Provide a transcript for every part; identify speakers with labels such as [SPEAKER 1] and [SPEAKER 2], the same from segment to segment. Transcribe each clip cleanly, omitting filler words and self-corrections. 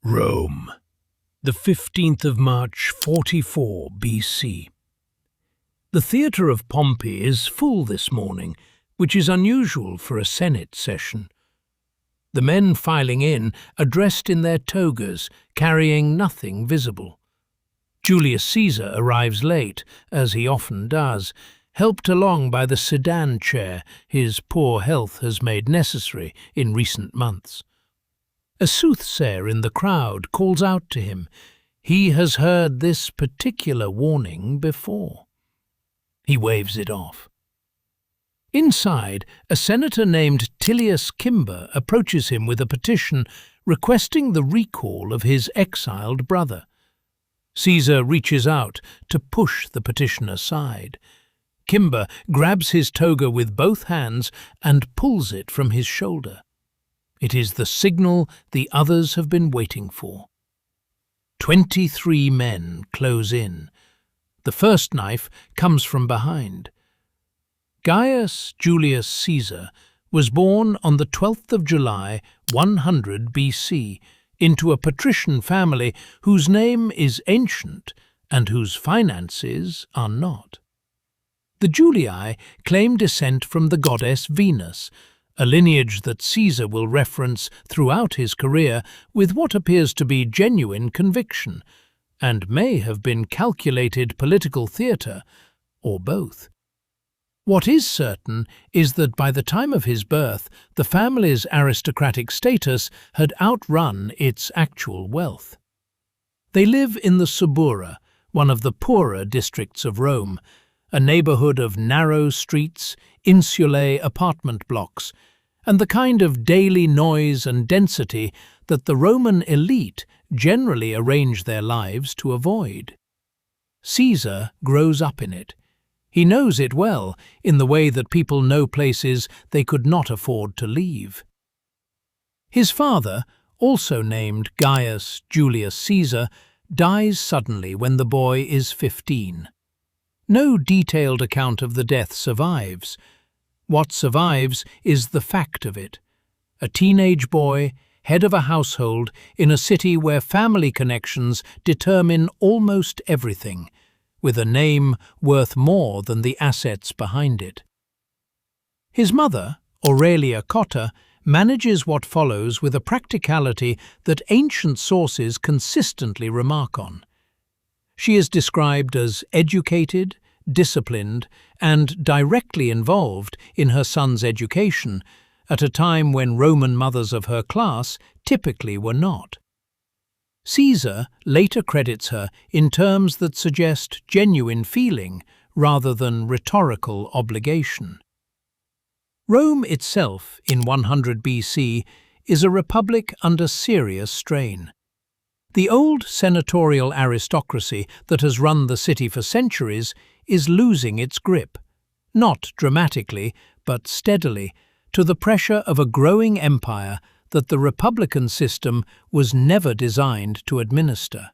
[SPEAKER 1] Rome, the 15th of March, 44 BC. The Theatre of Pompey is full this morning, which is unusual for a Senate session. The men filing in are dressed in their togas, carrying nothing visible. Julius Caesar arrives late, as he often does, helped along by the sedan chair his poor health has made necessary in recent months. A soothsayer in the crowd calls out to him. He has heard this particular warning before. He waves it off. Inside, a senator named 𝙎ᴜᴜ approaches him with a petition requesting the recall of his exiled brother. Caesar reaches out to push the petition aside. 𝙎ᴜ grabs his toga with both hands and pulls it from his shoulder. It is the signal the others have been waiting for. 23 men close in. The first knife comes from behind. Gaius Julius Caesar was born on the 12th of July, 100 BC, into a patrician family whose name is ancient and whose finances are not. The Julii claim descent from the goddess Venus, a lineage that Caesar will reference throughout his career with what appears to be genuine conviction, and may have been calculated political theatre, or both. What is certain is that by the time of his birth, the family's aristocratic status had outrun its actual wealth. They live in the Subura, one of the poorer districts of Rome, a neighbourhood of narrow streets, insulae apartment blocks, and the kind of daily noise and density that the Roman elite generally arrange their lives to avoid. Caesar grows up in it. He knows it well, in the way that people know places they could not afford to leave. His father, also named Gaius Julius Caesar, dies suddenly when the boy is 15. No detailed account of the death survives. What survives is the fact of it. A teenage boy, head of a household, in a city where family connections determine almost everything, with a name worth more than the assets behind it. His mother, Aurelia Cotta, manages what follows with a practicality that ancient sources consistently remark on. She is described as educated, disciplined, and directly involved in her son's education, at a time when Roman mothers of her class typically were not. Caesar later credits her in terms that suggest genuine feeling rather than rhetorical obligation. Rome itself, in 100 BC, is a republic under serious strain. The old senatorial aristocracy that has run the city for centuries is losing its grip, not dramatically, but steadily, to the pressure of a growing empire that the republican system was never designed to administer.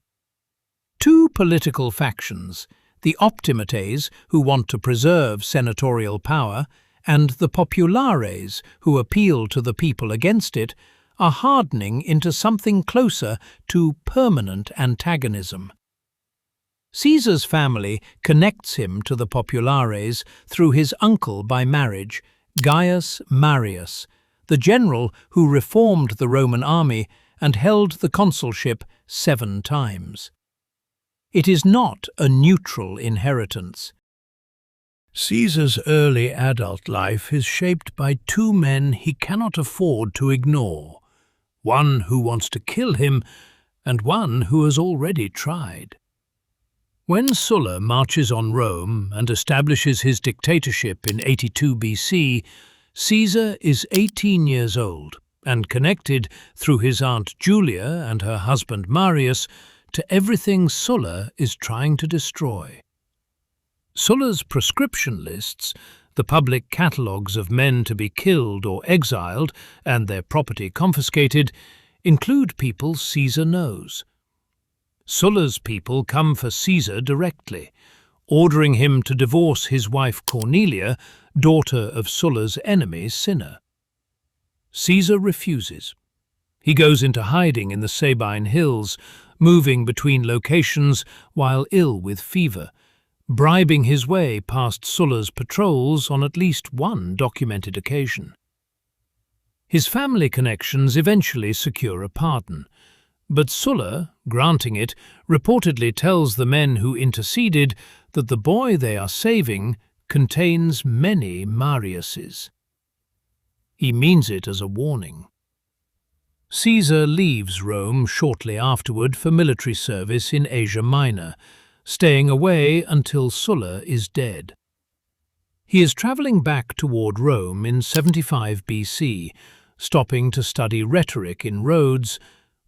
[SPEAKER 1] Two political factions, the optimates, who want to preserve senatorial power, and the populares, who appeal to the people against it, are hardening into something closer to permanent antagonism. Caesar's family connects him to the populares through his uncle by marriage, Gaius Marius, the general who reformed the Roman army and held the consulship 7 times. It is not a neutral inheritance. Caesar's early adult life is shaped by 2 men he cannot afford to ignore, one who wants to kill him and one who has already tried. When Sulla marches on Rome and establishes his dictatorship in 82 BC, Caesar is 18 years old and connected through his aunt Julia and her husband Marius to everything Sulla is trying to destroy. Sulla's proscription lists, the public catalogues of men to be killed or exiled and their property confiscated, include people Caesar knows. Sulla's people come for Caesar directly, ordering him to divorce his wife Cornelia, daughter of Sulla's enemy Cinna. Caesar refuses. He goes into hiding in the Sabine hills, moving between locations while ill with fever, bribing his way past Sulla's patrols on at least one documented occasion. His family connections eventually secure a pardon, but Sulla, granting it, reportedly tells the men who interceded that the boy they are saving contains many Mariuses. He means it as a warning. Caesar leaves Rome shortly afterward for military service in Asia Minor, staying away until Sulla is dead. He is travelling back toward Rome in 75 BC, stopping to study rhetoric in Rhodes,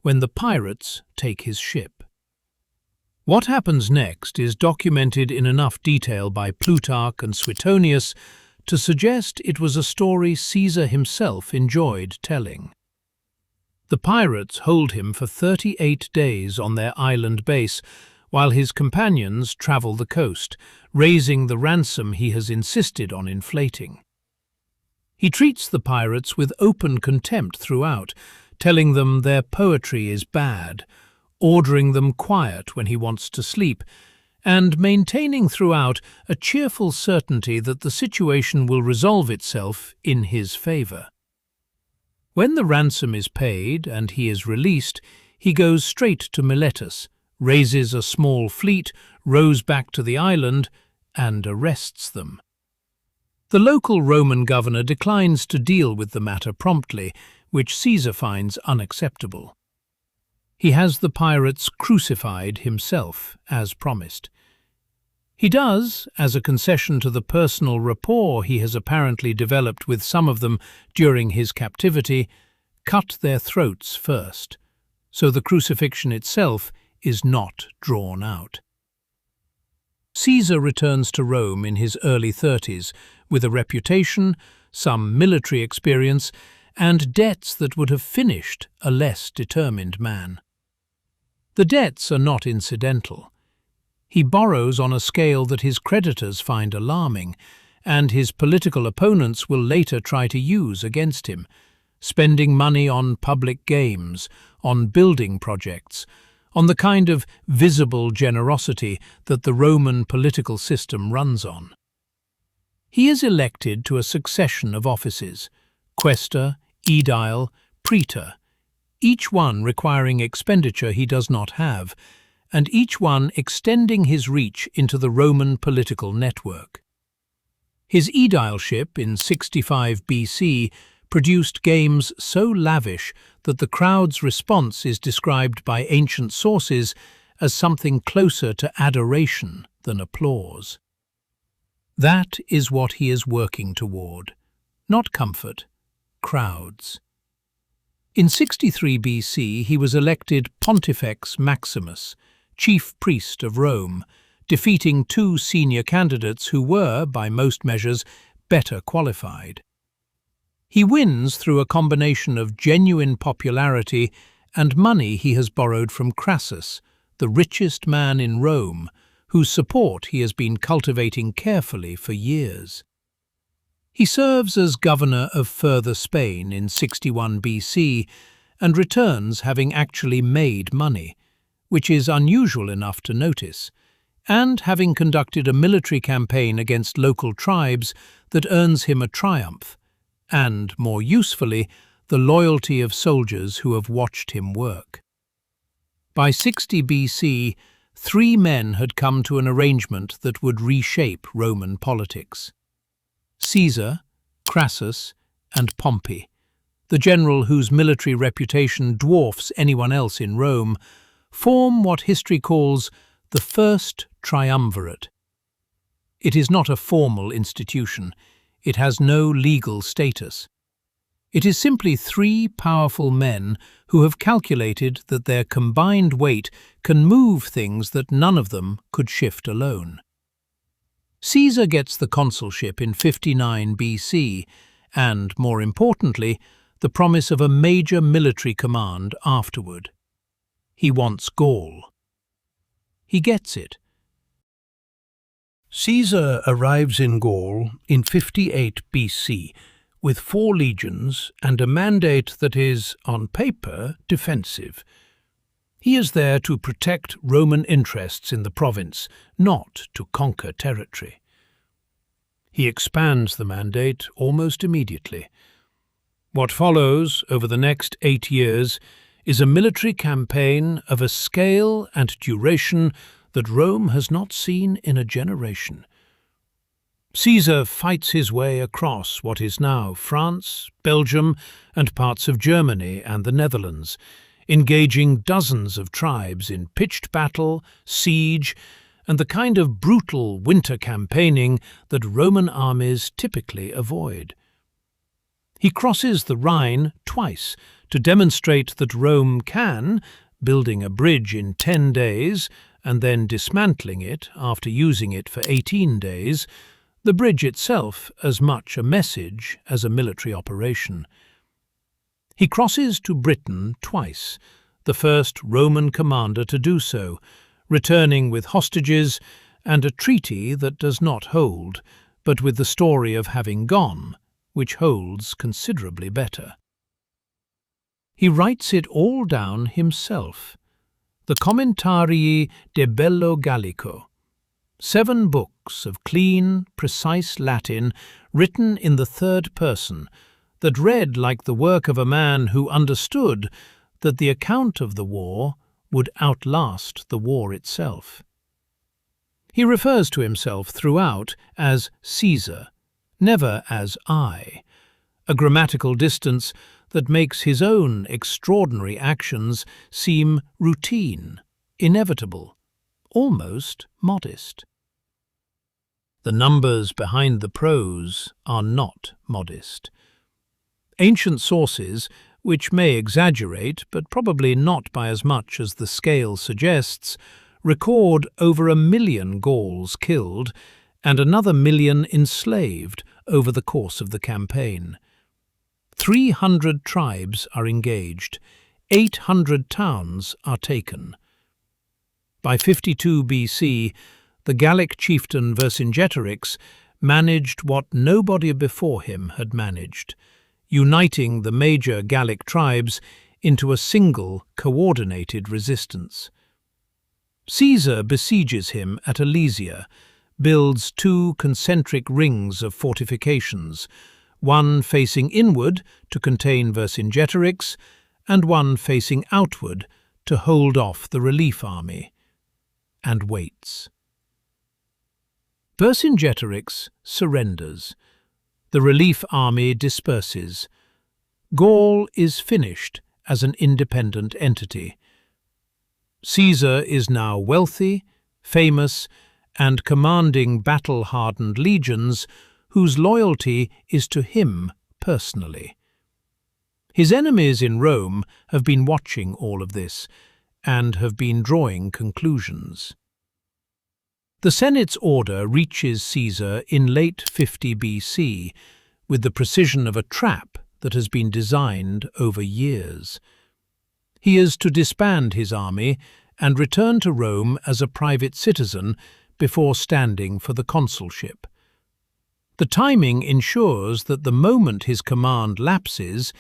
[SPEAKER 1] when the pirates take his ship. What happens next is documented in enough detail by Plutarch and Suetonius to suggest it was a story Caesar himself enjoyed telling. The pirates hold him for 38 days on their island base, while his companions travel the coast, raising the ransom he has insisted on inflating. He treats the pirates with open contempt throughout, telling them their poetry is bad, ordering them quiet when he wants to sleep, and maintaining throughout a cheerful certainty that the situation will resolve itself in his favour. When the ransom is paid and he is released, he goes straight to Miletus, raises a small fleet, rows back to the island, and arrests them. The local Roman governor declines to deal with the matter promptly, which Caesar finds unacceptable. He has the pirates crucified himself, as promised. He does, as a concession to the personal rapport he has apparently developed with some of them during his captivity, cut their throats first, so the crucifixion itself is not drawn out. Caesar returns to Rome in his early 30s with a reputation, some military experience, and debts that would have finished a less determined man. The debts are not incidental. He borrows on a scale that his creditors find alarming, and his political opponents will later try to use against him, spending money on public games, on building projects, on the kind of visible generosity that the Roman political system runs on. He is elected to a succession of offices, quaestor, aedile, praetor, each one requiring expenditure he does not have, and each one extending his reach into the Roman political network. His aedileship in 65 BC produced games so lavish that the crowd's response is described by ancient sources as something closer to adoration than applause. That is what he is working toward, not comfort, crowds. In 63 BC he was elected Pontifex Maximus, chief priest of Rome, defeating two senior candidates who were, by most measures, better qualified. He wins through a combination of genuine popularity and money he has borrowed from Crassus, the richest man in Rome, whose support he has been cultivating carefully for years. He serves as governor of Further Spain in 61 BC and returns having actually made money, which is unusual enough to notice, and having conducted a military campaign against local tribes that earns him a triumph, and, more usefully, the loyalty of soldiers who have watched him work. By 60 BC, 3 men had come to an arrangement that would reshape Roman politics. Caesar, Crassus, and Pompey, the general whose military reputation dwarfs anyone else in Rome, form what history calls the First Triumvirate. It is not a formal institution. It has no legal status. It is simply 3 powerful men who have calculated that their combined weight can move things that none of them could shift alone. Caesar gets the consulship in 59 BC and, more importantly, the promise of a major military command afterward. He wants Gaul. He gets it. Caesar arrives in Gaul in 58 BC with 4 legions and a mandate that is, on paper, defensive. He is there to protect Roman interests in the province, not to conquer territory. He expands the mandate almost immediately. What follows over the next 8 years is a military campaign of a scale and duration that Rome has not seen in a generation. Caesar fights his way across what is now France, Belgium, and parts of Germany and the Netherlands, engaging dozens of tribes in pitched battle, siege, and the kind of brutal winter campaigning that Roman armies typically avoid. He crosses the Rhine twice to demonstrate that Rome can, building a bridge in 10 days and then dismantling it after using it for 18 days, the bridge itself as much a message as a military operation. He crosses to Britain twice, the first Roman commander to do so, returning with hostages and a treaty that does not hold, but with the story of having gone, which holds considerably better. He writes it all down himself, the Commentarii de Bello Gallico, 7 books of clean, precise Latin written in the third person that read like the work of a man who understood that the account of the war would outlast the war itself. He refers to himself throughout as Caesar, never as I, a grammatical distance that makes his own extraordinary actions seem routine, inevitable, almost modest. The numbers behind the prose are not modest. Ancient sources, which may exaggerate, but probably not by as much as the scale suggests, record over 1 million Gauls killed and another 1 million enslaved over the course of the campaign. 300 tribes are engaged, 800 towns are taken. By 52 BC, the Gallic chieftain Vercingetorix managed what nobody before him had managed, uniting the major Gallic tribes into a single, coordinated resistance. Caesar besieges him at Alesia, builds 2 concentric rings of fortifications, one facing inward to contain Vercingetorix, and one facing outward to hold off the relief army, and waits. Vercingetorix surrenders. The relief army disperses. Gaul is finished as an independent entity. Caesar is now wealthy, famous, and commanding battle-hardened legions whose loyalty is to him personally. His enemies in Rome have been watching all of this and have been drawing conclusions. The Senate's order reaches Caesar in late 50 BC with the precision of a trap that has been designed over years. He is to disband his army and return to Rome as a private citizen before standing for the consulship. The timing ensures that the moment his command lapses,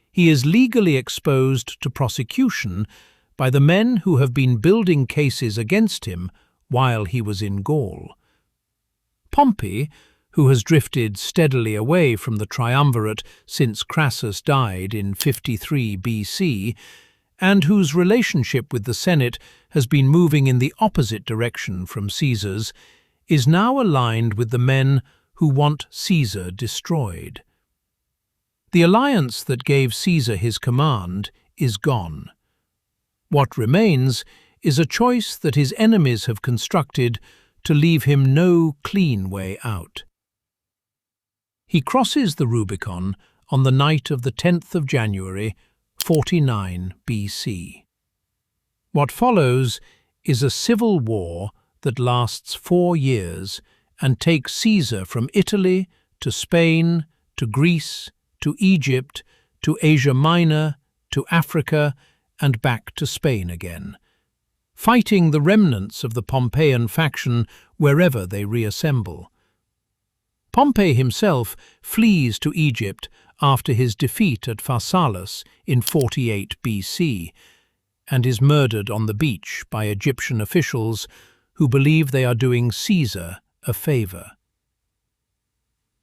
[SPEAKER 1] he is legally exposed to prosecution by the men who have been building cases against him while he was in Gaul. Pompey, who has drifted steadily away from the Triumvirate since Crassus died in 53 BC, and whose relationship with the Senate has been moving in the opposite direction from Caesar's, is now aligned with the men who want Caesar destroyed. The alliance that gave Caesar his command is gone. What remains is a choice that his enemies have constructed to leave him no clean way out. He crosses the Rubicon on the night of the 10th of January, 49 BC. What follows is a civil war that lasts 4 years and takes Caesar from Italy to Spain, to Greece, to Egypt, to Asia Minor, to Africa, and back to Spain again, fighting the remnants of the Pompeian faction wherever they reassemble. Pompey himself flees to Egypt after his defeat at Pharsalus in 48 BC and is murdered on the beach by Egyptian officials who believe they are doing Caesar a favor.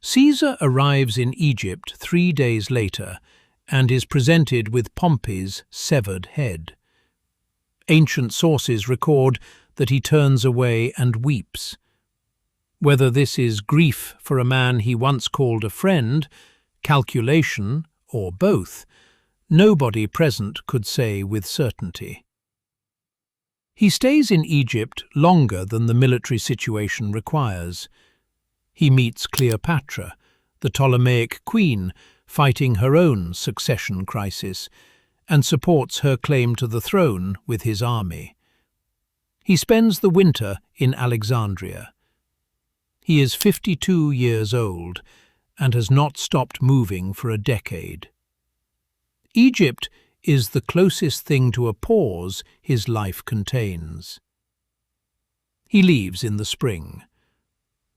[SPEAKER 1] Caesar arrives in Egypt 3 days later and is presented with Pompey's severed head. Ancient sources record that he turns away and weeps. Whether this is grief for a man he once called a friend, calculation, or both, nobody present could say with certainty. He stays in Egypt longer than the military situation requires. He meets Cleopatra, the Ptolemaic queen, fighting her own succession crisis, and supports her claim to the throne with his army. He spends the winter in Alexandria. He is 52 years old and has not stopped moving for a decade. Egypt is the closest thing to a pause his life contains. He leaves in the spring.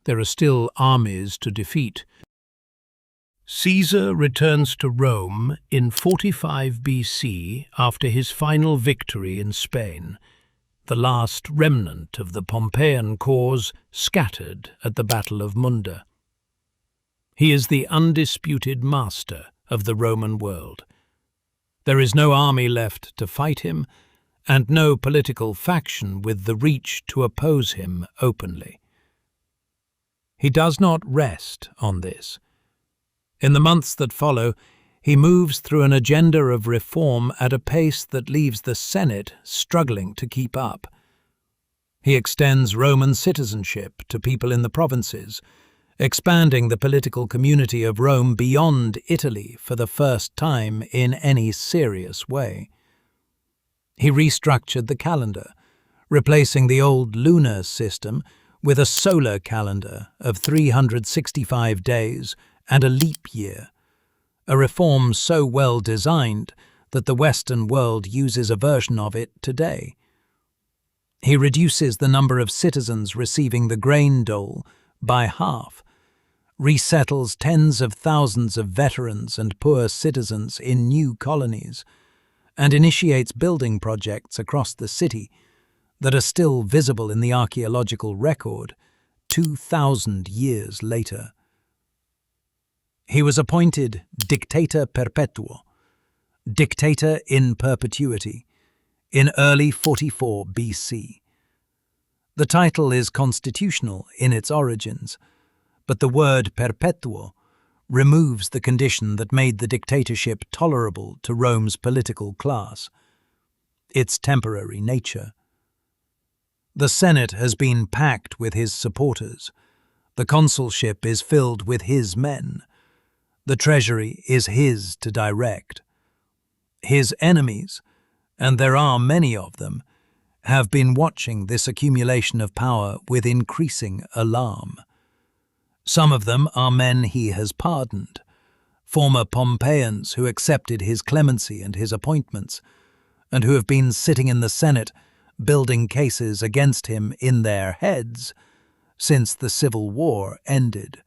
[SPEAKER 1] There are still armies to defeat. Caesar returns to Rome in 45 BC after his final victory in Spain, the last remnant of the Pompeian cause scattered at the Battle of Munda. He is the undisputed master of the Roman world. There is no army left to fight him, and no political faction with the reach to oppose him openly. He does not rest on this. In the months that follow, he moves through an agenda of reform at a pace that leaves the Senate struggling to keep up. He extends Roman citizenship to people in the provinces, expanding the political community of Rome beyond Italy for the first time in any serious way. He restructured the calendar, replacing the old lunar system with a solar calendar of 365 days and a leap year, a reform so well designed that the Western world uses a version of it today. He reduces the number of citizens receiving the grain dole by half, resettles tens of thousands of veterans and poor citizens in new colonies, and initiates building projects across the city that are still visible in the archaeological record 2,000 years later. He was appointed Dictator Perpetuo, Dictator in Perpetuity, in early 44 BC. The title is constitutional in its origins, but the word perpetuo removes the condition that made the dictatorship tolerable to Rome's political class, its temporary nature. The Senate has been packed with his supporters. The consulship is filled with his men. The treasury is his to direct. His enemies, and there are many of them, have been watching this accumulation of power with increasing alarm. Some of them are men he has pardoned, former Pompeians who accepted his clemency and his appointments, and who have been sitting in the Senate building cases against him in their heads since the Civil War ended.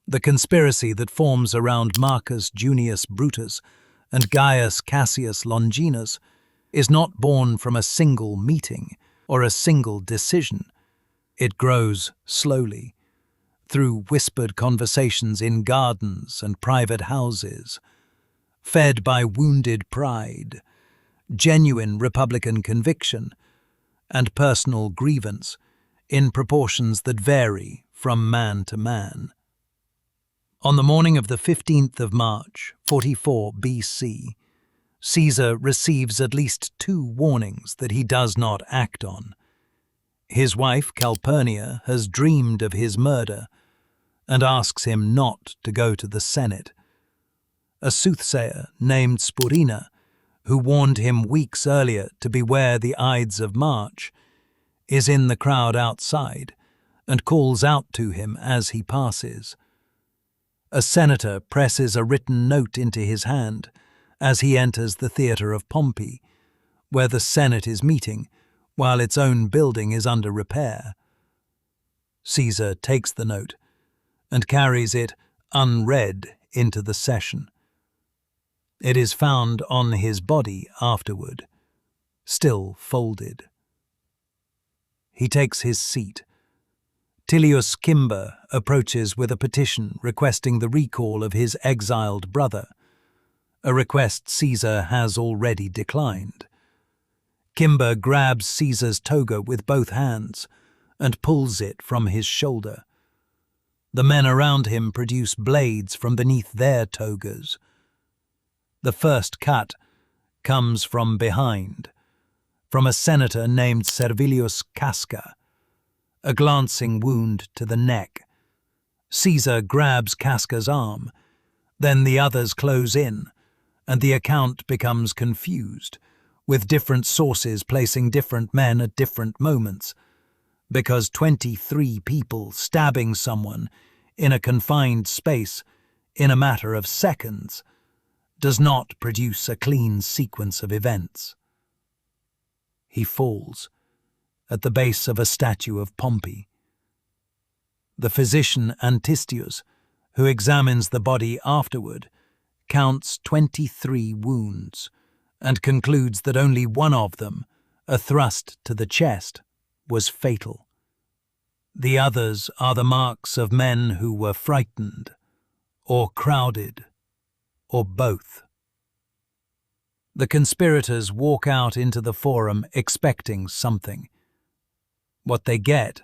[SPEAKER 1] The conspiracy that forms around Marcus Junius Brutus and Gaius Cassius Longinus is not born from a single meeting or a single decision. It grows slowly, through whispered conversations in gardens and private houses, fed by wounded pride, genuine Republican conviction, and personal grievance in proportions that vary from man to man. On the morning of the 15th of March, 44 BC, Caesar receives at least 2 warnings that he does not act on. His wife, Calpurnia, has dreamed of his murder and asks him not to go to the Senate. A soothsayer named Spurina, who warned him weeks earlier to beware the Ides of March, is in the crowd outside and calls out to him as he passes. A senator presses a written note into his hand as he enters the Theatre of Pompey, where the Senate is meeting while its own building is under repair. Caesar takes the note
[SPEAKER 2] and carries it unread into the session. It is found on his body afterward, still folded. He takes his seat. Julius Caesar approaches with a petition requesting the recall of his exiled brother, a request Caesar has already declined. Caesar grabs Caesar's toga with both hands and pulls it from his shoulder. The men around him produce blades from beneath their togas. The first cut comes from behind, from a senator named Servilius Casca, a glancing wound to the neck. Caesar grabs Casca's arm, then the others close in, and the account becomes confused, with different sources placing different men at different moments, because 23 people stabbing someone in a confined space in a matter of seconds does not produce a clean sequence of events. He falls at the base of a statue of Pompey. The physician Antistius, who examines the body afterward, counts 23 wounds and concludes that only one of them, a thrust to the chest, was fatal. The others are the marks of men who were frightened, or crowded, or both. The conspirators walk out into the forum expecting something. What they get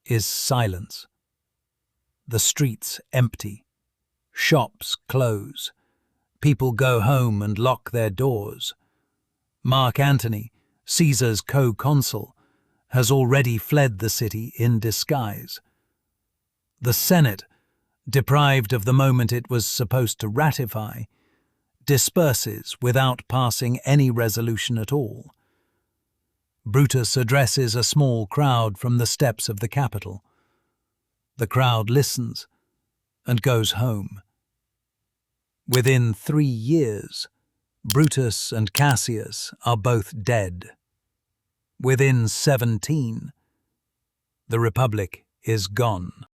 [SPEAKER 2] is silence. The streets empty. Shops close. People go home and lock their doors. Mark Antony, Caesar's co-consul, has already fled the city in disguise. The Senate, deprived of the moment it was supposed to ratify, disperses without passing any resolution at all. Brutus addresses a small crowd from the steps of the Capitol. The crowd listens and goes home. Within 3 years, Brutus and Cassius are both dead. Within 17, the Republic is gone.